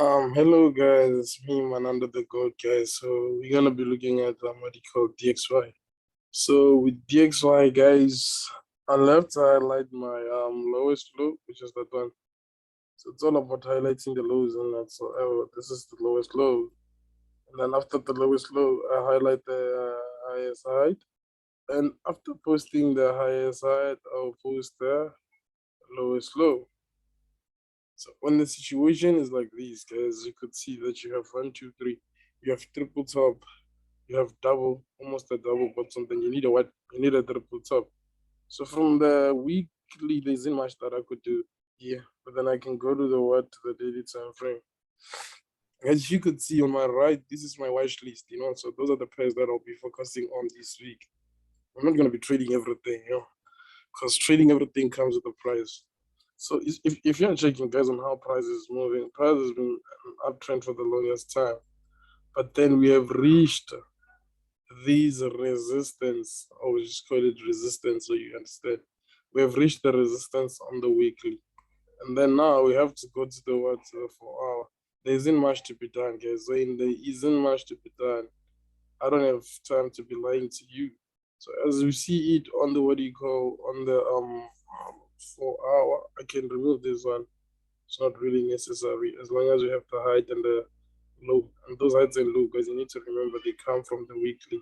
Hello guys, it's me, man, under the goat, guys. So we're gonna be looking at what you call DXY. So with DXY, guys, on left I highlight my lowest low, which is that one. So it's all about highlighting the lows and that. So this is the lowest low, and then after the lowest low, I highlight the highest height, and after posting the highest height, I'll post the lowest low. So when the situation is like this, guys, you could see that you have one, two, three, you have triple top, you have double, almost a double bottom, then you need a what? You need a triple top. So from the weekly, there isn't much that I could do here, but then I can go to the what? To the daily time frame. As you could see on my right, this is my watch list, so those are the pairs that I'll be focusing on this week. I'm not going to be trading everything, because trading everything comes with a price. So if you're checking, guys, on how price is moving, price has been an uptrend for the longest time. But then we have reached these resistance, or we just call it resistance so you understand. We have reached the resistance on the weekly. And then now we have to go to the what for hour. There isn't much to be done, guys. There isn't much to be done. I don't have time to be lying to you. So as we see it on the what do you call on the 4 hour, I can remove this one. It's not really necessary as long as we have the height and the low. And those heights and low, because you need to remember they come from the weekly.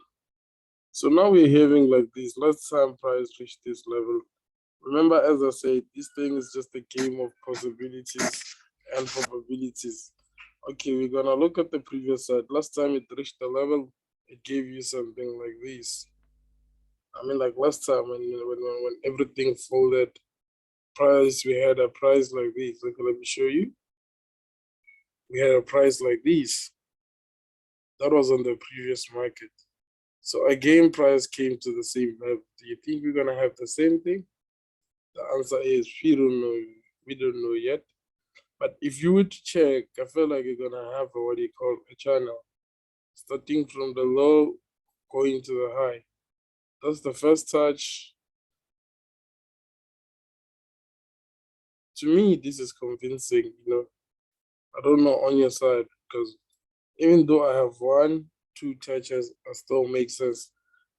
So now we're having like this. Last time price reached this level. Remember, as I said, this thing is just a game of possibilities and probabilities. Okay, we're gonna look at the previous side. Last time it reached the level, it gave you something like this. I mean, like last time when everything folded, price we had a price like this. Okay, let me show you. We had a price like this. That was on the previous market. So again, price came to the same level. Do you think we're gonna have the same thing? The answer is we don't know. We don't know yet. But if you would check, I feel like you're gonna have a, what do you call, a channel starting from the low going to the high. That's the first touch. To me, this is convincing. I don't know on your side because even though I have one, two touches, I still make sense.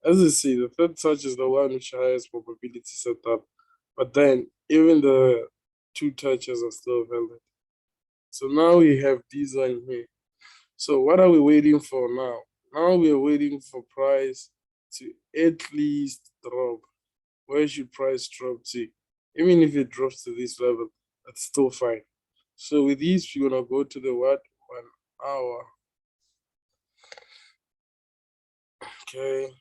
As you see, the third touch is the one which has probability set up. But then even the two touches are still valid. So now we have this one here. So what are we waiting for now? Now we are waiting for price to at least drop. Where should price drop to? Even if it drops to this level, that's still fine. So with this, we're gonna go to the what? 1 hour. Okay.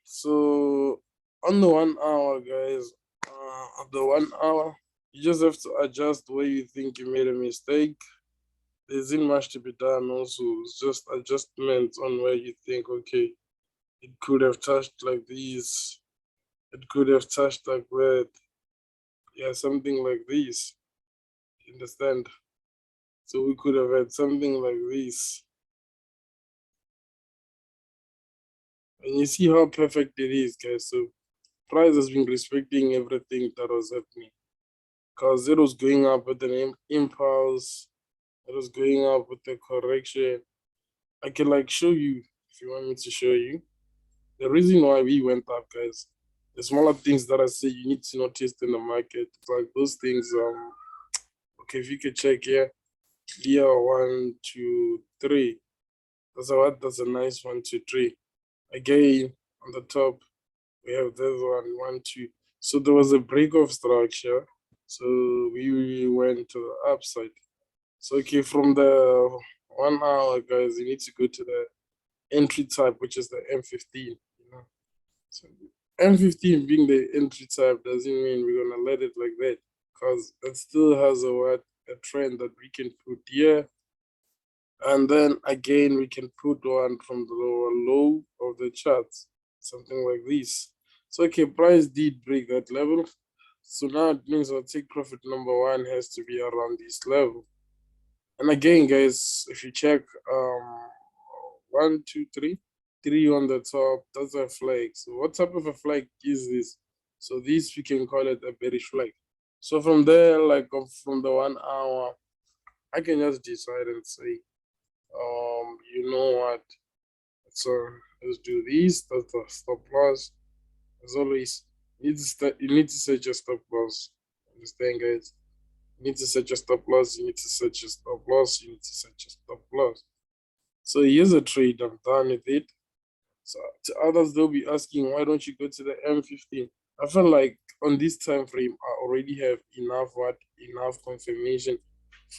So on the 1 hour, guys, on the 1 hour, you just have to adjust where you think you made a mistake. There isn't much to be done also. It's just adjustments on where you think, okay, it could have touched like this. It could have touched like that. Yeah, something like this. You understand? So we could have had something like this. And you see how perfect it is, guys. So price has been respecting everything that was happening. Because it was going up with an impulse. It was going up with the correction. I can like show you if you want me to show you. The reason why we went up, guys, the smaller things that I say you need to notice in the market. It's like those things, okay, if you could check here, clear 1, 2, 3. That's a nice 1, 2, 3. Again, on the top, we have this one, 1, 2. So there was a break of structure. So we went to the upside. So okay, from the 1 hour, guys, you need to go to the entry type, which is the M15. So M15 being the entry type doesn't mean we're gonna let it like that, because it still has a trend that we can put here. And then again, we can put one from the lower low of the charts, something like this. So okay, price did break that level. So now it means our take profit number one has to be around this level. And again, guys, if you check 1, 2, 3, 3 on the top, that's a flag. So what type of a flag is this? So this, we can call it a bearish flag. So from there, like from the 1 hour, I can just decide and say, you know what? So let's do this. That's the stop loss. As always, you need to set your stop loss. Understand, guys? You need to set your stop loss. You need to set your stop loss. You need to set your stop loss. So here's a trade. I'm done with it. So to others, they'll be asking, why don't you go to the M15? I feel like on this time frame, I already have enough confirmation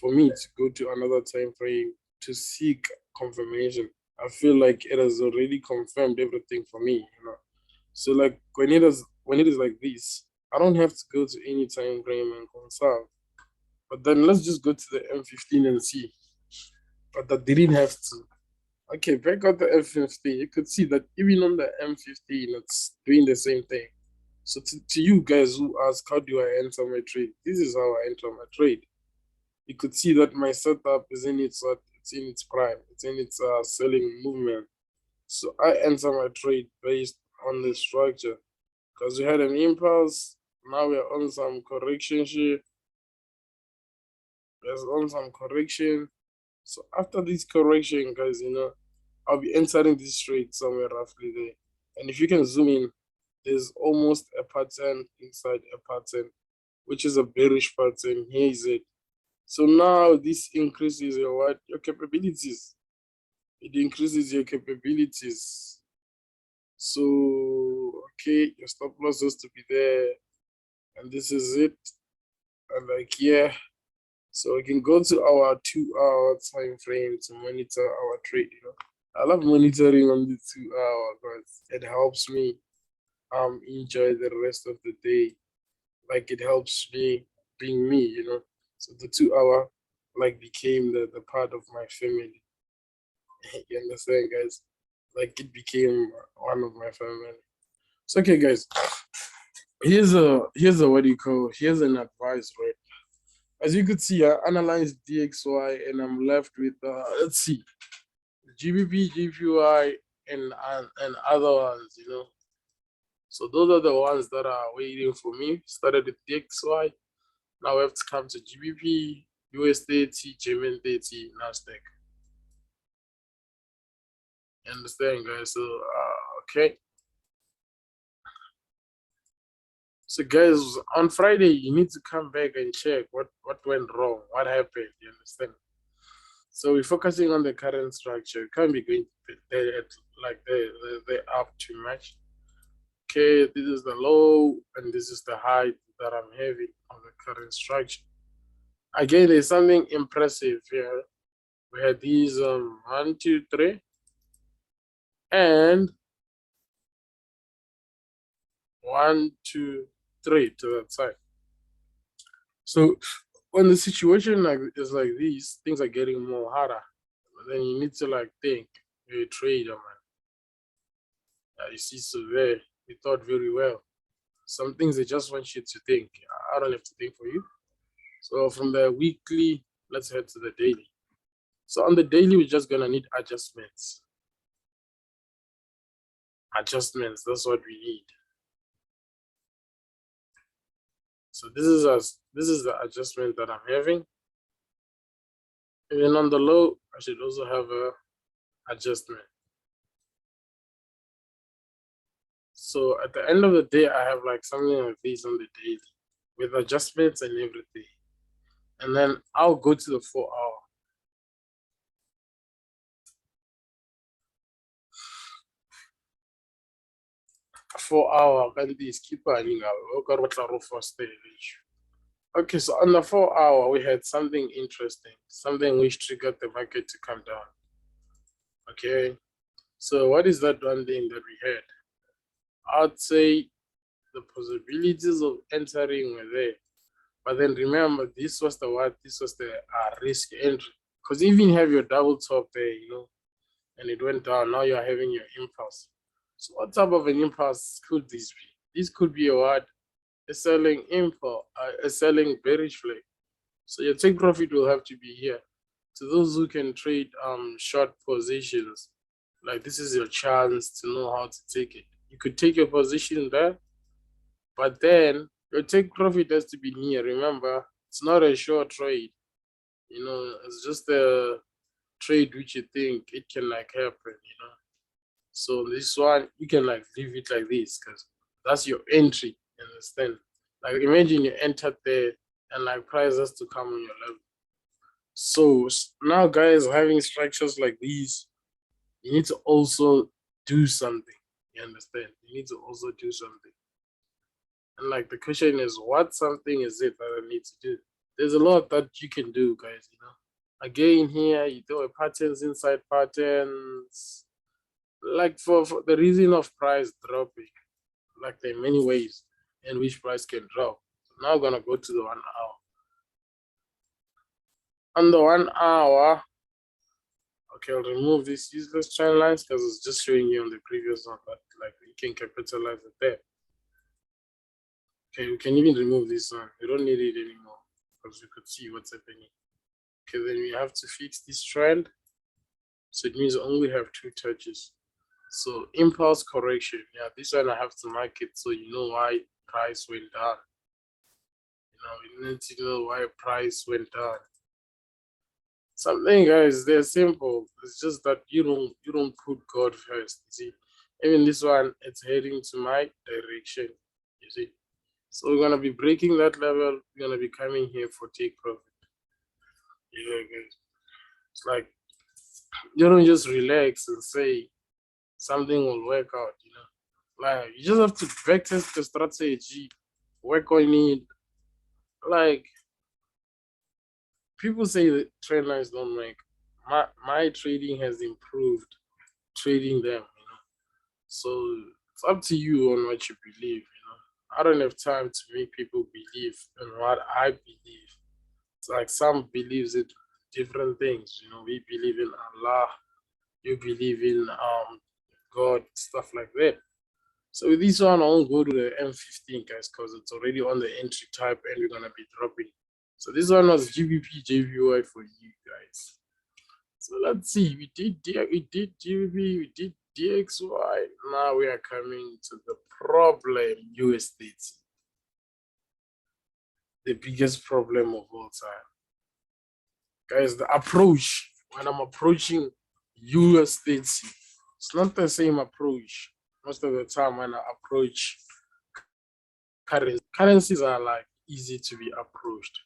for me to go to another time frame to seek confirmation. I feel like it has already confirmed everything for me, you know. So like when it is like this, I don't have to go to any time frame and consult. But then let's just go to the M15 and see. But that didn't have to. Okay, back on the M15, you could see that even on the M15, it's doing the same thing. So to you guys who ask, how do I enter my trade? This is how I enter my trade. You could see that my setup is in its prime. It's in its selling movement. So I enter my trade based on the structure. Because we had an impulse, now we're on some correction here. There's on some correction. So after this correction, guys, you know, I'll be entering this trade somewhere roughly there. And if you can zoom in, there's almost a pattern inside a pattern, which is a bearish pattern. Here is it. So now this increases your what? Your capabilities. It increases your capabilities. So, okay, your stop loss has to be there. And this is it. And like, yeah. So we can go to our 2-hour time frame to monitor our trade, you know. I love monitoring on the 2 hour because it helps me enjoy the rest of the day. Like it helps me being me, you know. So the 2 hour like became the part of my family. You understand, guys? Like it became one of my family. So okay, guys. Here's a what do you call? Here's an advice, right? As you could see, I analyzed DXY and I'm left with let's see, GBP, GPY, and other ones, you know. So those are the ones that are waiting for me. Started with DXY. Now we have to come to GBP, US30, German 30, Nasdaq. You understand, guys? So okay. So guys, on Friday you need to come back and check what went wrong, what happened. You understand? So we're focusing on the current structure. Can't be going like they up too much. Okay, this is the low and this is the height that I'm having on the current structure. Again, there's something impressive here. We had these 1, 2, 3, and 1, 2, 3 to that side. So when the situation is like this, things are getting more harder. Then you need to like think, you're a trader, man. You see, so there, you thought very well. Some things they just want you to think. I don't have to think for you. So from the weekly, let's head to the daily. So on the daily, we're just gonna need adjustments. Adjustments, that's what we need. So this is the adjustment that I'm having. Even on the low, I should also have a adjustment. So at the end of the day, I have like something like this on the daily with adjustments and everything. And then I'll go to the 4-hour. 4-hour, can this keep running out? Okay, so on the 4-hour, we had something interesting, something which triggered the market to come down. Okay, so what is that one thing that we had? I'd say the possibilities of entering were there. But then remember, this was the what? This was the risk entry. Because even have your double top there, you know, and it went down, now you're having your impulse. So what type of an impulse could this be? This could be a what? A selling impulse, a selling bearish flag. So your take profit will have to be here. To those who can trade short positions, like this is your chance to know how to take it. You could take your position there, but then your take profit has to be near. Remember, it's not a short trade. You know, it's just a trade which you think it can like happen, you know. So this one you can like leave it like this because that's your entry, you understand? Like imagine you entered there and like price has to come on your level. So now guys having structures like these, you need to also do something. You understand? You need to also do something. And like the question is, what something is it that I need to do? There's a lot that you can do, guys, you know. Again, here you do a patterns inside patterns. Like for the reason of price dropping, like there are many ways in which price can drop. Now I'm gonna go to the 1 hour. On the 1 hour, okay, I'll remove these useless trend lines because it's just showing you on the previous one, but like you can capitalize it there. Okay, you can even remove this one. You don't need it anymore because you could see what's happening. Okay, then we have to fix this trend. So it means I only have 2 touches. So impulse correction. Yeah, this one I have to mark it so you know why price went down. You know, you need to know why price went down. Something guys, they're simple. It's just that you don't put God first. You see, even this one, it's heading to my direction. You see. So we're gonna be breaking that level. We're gonna be coming here for take profit. Yeah, guys. It's like you don't just relax and say something will work out, you know. Like you just have to backtest the strategy, work on it. Like people say that trend lines don't make. My trading has improved trading them, you know. So it's up to you on what you believe, you know. I don't have time to make people believe in what I believe. It's like some believes it different things, you know. We believe in Allah, you believe in God, stuff like that. So with this one, I won't go to the M15, guys, because it's already on the entry type and we're gonna be dropping. So this one was GBPJPY for you guys. So let's see, we did GBP, we did DXY. Now we are coming to the problem, USDT. The biggest problem of all time. Guys, the approach, when I'm approaching USDT, it's not the same approach most of the time when I approach currencies are like easy to be approached.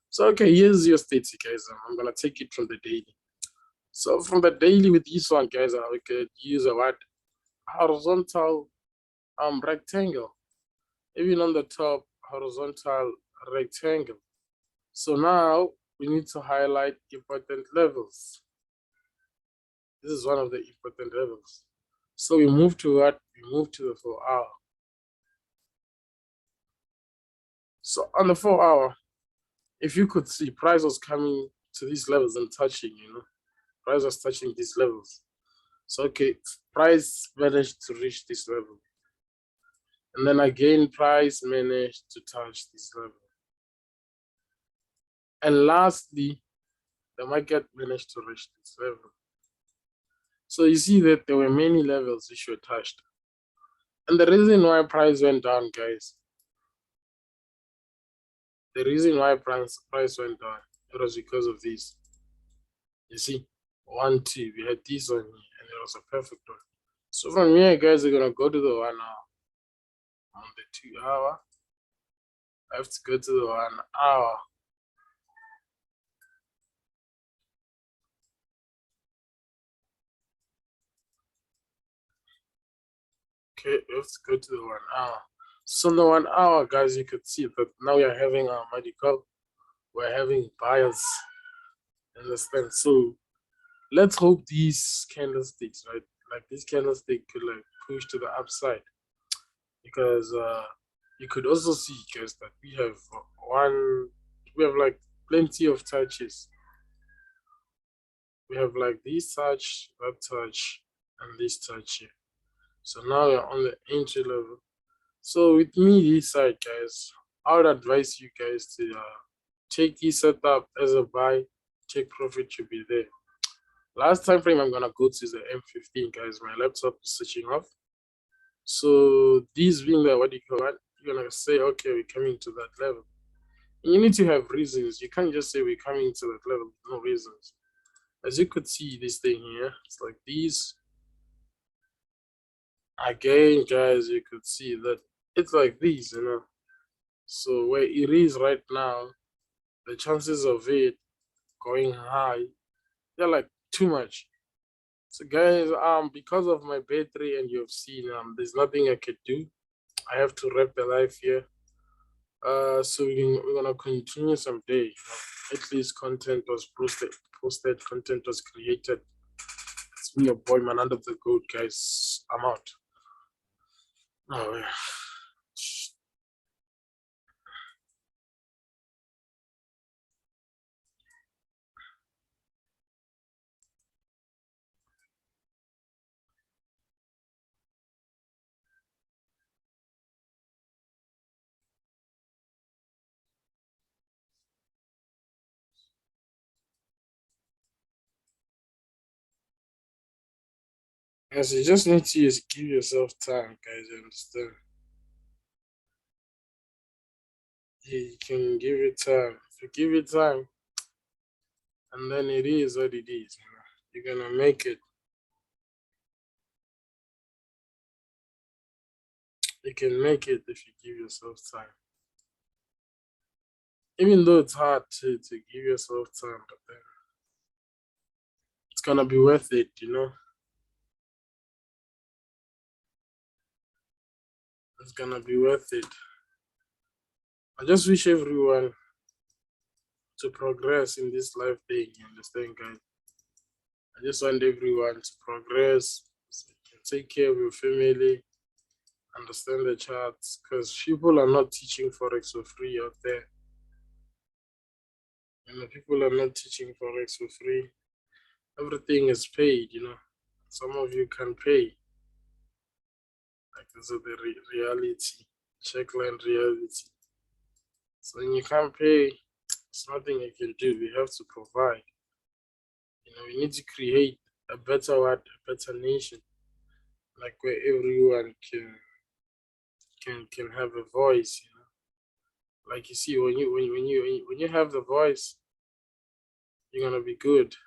So okay, here's your states, guys. I'm gonna take it from the daily. So from the daily with this one, guys, we could use a what horizontal rectangle. Even on the top, horizontal rectangle. So now we need to highlight important levels. This is one of the important levels. So we move to what? We move to the 4 hour. So on the 4 hour, if you could see price was coming to these levels and touching, you know, price was touching these levels. So okay, price managed to reach this level. And then again, price managed to touch this level. And lastly, the market managed to reach this level. So you see that there were many levels which were touched. And the reason why price went down, guys, the reason why price went down, it was because of this. You see, 1, 2, we had this one here, and it was a perfect one. So from here, guys, we're gonna go to the 1 hour. On the 2 hour, I have to go to the 1 hour. Okay, we have to go to the 1 hour. So the 1 hour, guys, you could see that now we are having our medical, we're having buyers. Understand? So let's hope these candlesticks, right? Like this candlestick could like push to the upside, because you could also see, guys, that we have like plenty of touches. We have like this touch, that touch, and this touch here. So now we're on the entry level. So with me this side, guys, I would advise you guys to take this setup as a buy. Take profit should be there. Last time frame I'm gonna go to the M15, guys. My laptop is switching off. So these being the what you call it, you're gonna say, okay, we're coming to that level. You need to have reasons. You can't just say we're coming to that level with no reasons. As you could see, this thing here, it's like these. Again, guys, you could see that it's like these, you know. So where it is right now, the chances of it going high, they're like too much. So guys, because of my battery and you've seen, there's nothing I could do. I have to wrap the life here. So we're gonna continue someday. You know? At least content was posted, content was created. It's me, your boy, man, under the goat, guys. I'm out. Oh yeah. Yes, you just need to just give yourself time, guys. You understand? You can give it time. If you give it time, and then it is what it is. You know? You're gonna make it. You can make it if you give yourself time. Even though it's hard to give yourself time, but then it's gonna be worth it, you know? It's gonna be worth it. I just wish everyone to progress in this life thing, you understand, guys? I just want everyone to progress, so you can take care of your family, understand the charts, because people are not teaching Forex for free out there. You know, people are not teaching Forex for free. Everything is paid, you know. Some of you can pay. Like this is the reality, checkline reality. So when you can't pay, there's nothing you can do. We have to provide. You know, we need to create a better world, a better nation, like where everyone can have a voice. You know, like you see when you have the voice, you're gonna be good.